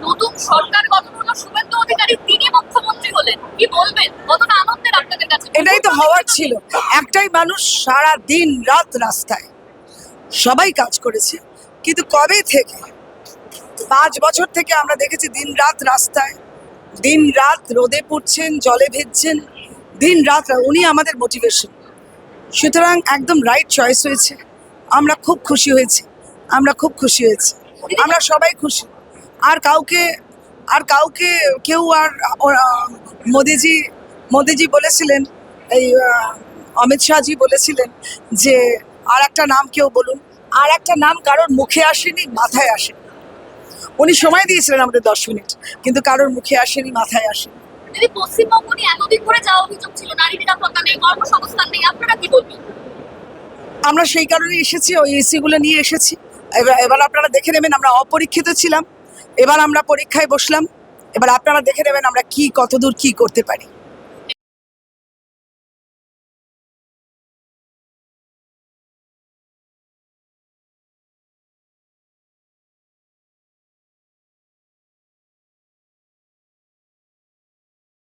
নতুন সরকার গঠন হলো, শুভেন্দু অধিকারী তিনি মুখ্যমন্ত্রী হলেন, কি বলবেন? কতটা আনন্দের আপনাদের কাছে? এটাই তো হওয়ার ছিল। একটাই মানুষ সারা দিন রাত রাস্তায়, সবাই কাজ করেছে, কিন্তু কবে থেকে 5 বছর থেকে আমরা দেখেছি দিন রাত রাস্তায়, দিন রাত রোদে পড়ছেন, জলে ভিজছেন, দিন রাত উনি আমাদের মোটিভেশন। সুতরাং একদম রাইট চয়েস হয়েছে। আমরা খুব খুশি হয়েছি, আমরা খুব খুশি হয়েছি, আমরা সবাই খুশি। আর কাউকে কেউ আর মোদিজি বলেছিলেন, এই অমিত শাহজি বলেছিলেন যে আর একটা নাম কেউ বলুন, আর একটা নাম কারোর মুখে আসেনি, মাথায় আসেনি। উনি সময় দিয়েছিলেন আমাদের 10 মিনিট, কিন্তু কারোর মুখে আসেনি, মাথায় আসেনি। দিদি, পশ্চিমবঙ্গ নিয়ে এতদিন ধরে যা অভিযোগ ছিল, নারী নিরাপত্তা নেই, কর্মসংস্থান নেই, আপনারা কি বলবেন? আমরা সেই কারণে এসেছি, ওই এসিগুলো নিয়ে এসেছি। এবার আপনারা দেখে নেবেন, আমরা অপরীক্ষিত ছিলাম, এবার আমরা পরীক্ষায় বসলাম। এবার আপনারা দেখে নেবেন আমরা কতদূর কি করতে পারি।